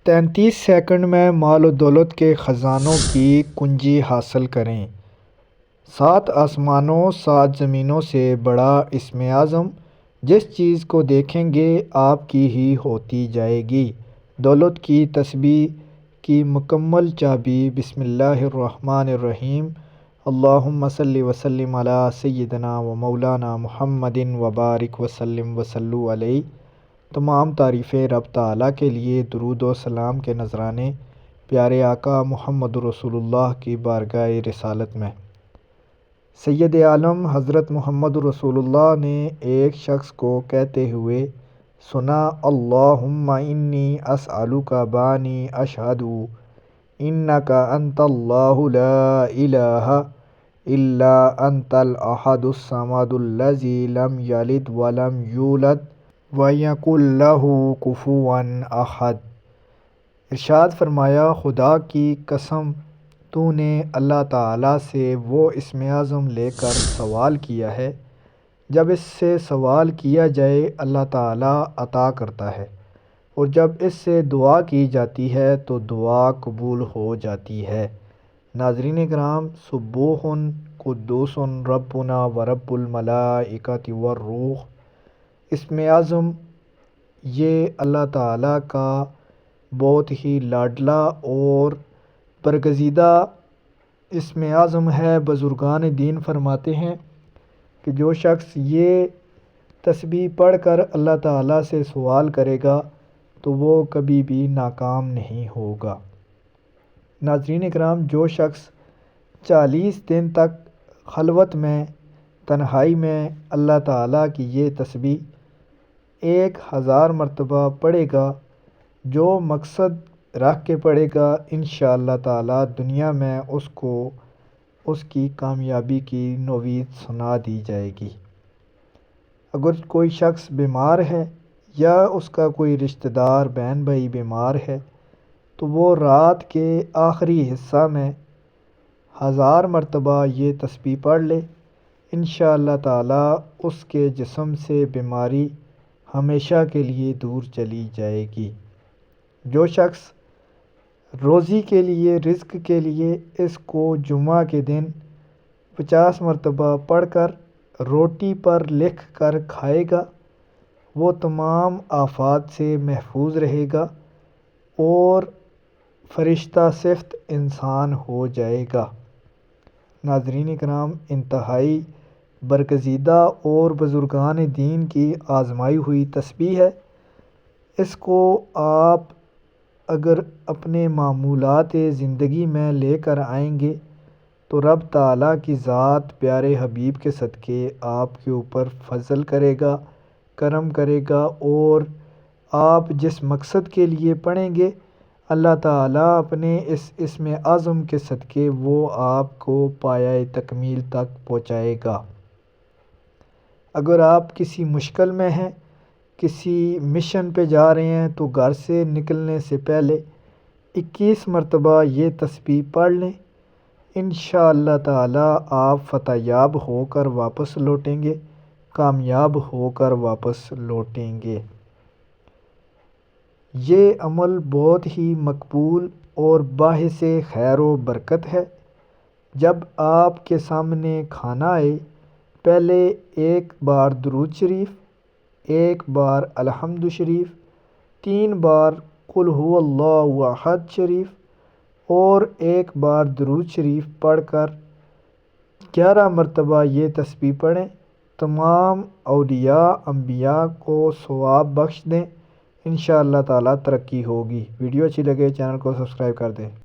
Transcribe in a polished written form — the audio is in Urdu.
33 سیکنڈ میں مال و دولت کے خزانوں کی کنجی حاصل کریں۔ 7 آسمانوں 7 زمینوں سے بڑا اسم اعظم، جس چیز کو دیکھیں گے آپ کی ہی ہوتی جائے گی۔ دولت کی تسبیح کی مکمل چابی۔ بسم اللہ الرحمن الرحیم۔ اللہم صلی وسلم علی سیدنا و مولانا محمد وبارک وسلم وصلوا علیہ۔ تمام تعریفیں رب تعالیٰ کے لیے، درود و سلام کے نذرانے پیارے آقا محمد رسول اللہ کی بارگاہ رسالت میں۔ سید عالم حضرت محمد رسول اللہ نے ایک شخص کو کہتے ہوئے سنا، اللہم انی اسألک بانی اشہد انک انت اللہ لا الہ الا انت الاحد الصمد الذی لم یلد ولم یولد وَیَکُن لَہُ کُفُوًا احد۔ ارشاد فرمایا، خدا کی قسم تو نے اللہ تعالیٰ سے وہ اسم اعظم لے کر سوال کیا ہے، جب اس سے سوال کیا جائے اللہ تعالیٰ عطا کرتا ہے، اور جب اس سے دعا کی جاتی ہے تو دعا قبول ہو جاتی ہے۔ ناظرین کرام، سبوح قدوس ربنا ورب الملائکۃ والروح، اسم اعظم یہ اللہ تعالیٰ کا بہت ہی لاڈلا اور برگزیدہ اسم اعظم ہے۔ بزرگان دین فرماتے ہیں کہ جو شخص یہ تسبیح پڑھ کر اللہ تعالیٰ سے سوال کرے گا تو وہ کبھی بھی ناکام نہیں ہوگا۔ ناظرین کرام، جو شخص 40 دن تک خلوت میں، تنہائی میں اللہ تعالیٰ کی یہ تسبیح 1000 مرتبہ پڑھے گا، جو مقصد رکھ کے پڑھے گا، انشاءاللہ تعالیٰ دنیا میں اس کو اس کی کامیابی کی نوید سنا دی جائے گی۔ اگر کوئی شخص بیمار ہے یا اس کا کوئی رشتہ دار بہن بھائی بیمار ہے تو وہ رات کے آخری حصہ میں 1000 مرتبہ یہ تسبیح پڑھ لے، انشاءاللہ تعالیٰ اس کے جسم سے بیماری ہمیشہ کے لیے دور چلی جائے گی۔ جو شخص روزی کے لیے، رزق کے لیے اس کو جمعہ کے دن 50 مرتبہ پڑھ کر روٹی پر لکھ کر کھائے گا، وہ تمام آفات سے محفوظ رہے گا اور فرشتہ صفت انسان ہو جائے گا۔ ناظرین کرام، انتہائی برگزیدہ اور بزرگان دین کی آزمائی ہوئی تسبیح ہے۔ اس کو آپ اگر اپنے معمولات زندگی میں لے کر آئیں گے تو رب تعالیٰ کی ذات پیارے حبیب کے صدقے آپ کے اوپر فضل کرے گا، کرم کرے گا، اور آپ جس مقصد کے لیے پڑھیں گے اللہ تعالیٰ اپنے اس اسم اعظم کے صدقے وہ آپ کو پایۂ تکمیل تک پہنچائے گا۔ اگر آپ کسی مشکل میں ہیں، کسی مشن پہ جا رہے ہیں تو گھر سے نکلنے سے پہلے 21 مرتبہ یہ تسبیح پڑھ لیں، انشاءاللہ تعالیٰ آپ فتح یاب ہو کر واپس لوٹیں گے، کامیاب ہو کر واپس لوٹیں گے۔ یہ عمل بہت ہی مقبول اور باعث خیر و برکت ہے۔ جب آپ کے سامنے کھانا آئے، پہلے ایک بار درود شریف، ایک بار الحمد شریف، 3 بار قل هو اللہ احد شریف اور ایک بار درود شریف پڑھ کر 11 مرتبہ یہ تسبیح پڑھیں۔ تمام اولیاء انبیاء کو ثواب بخش دیں، انشاءاللہ تعالیٰ ترقی ہوگی۔ ویڈیو اچھی لگے چینل کو سبسکرائب کر دیں۔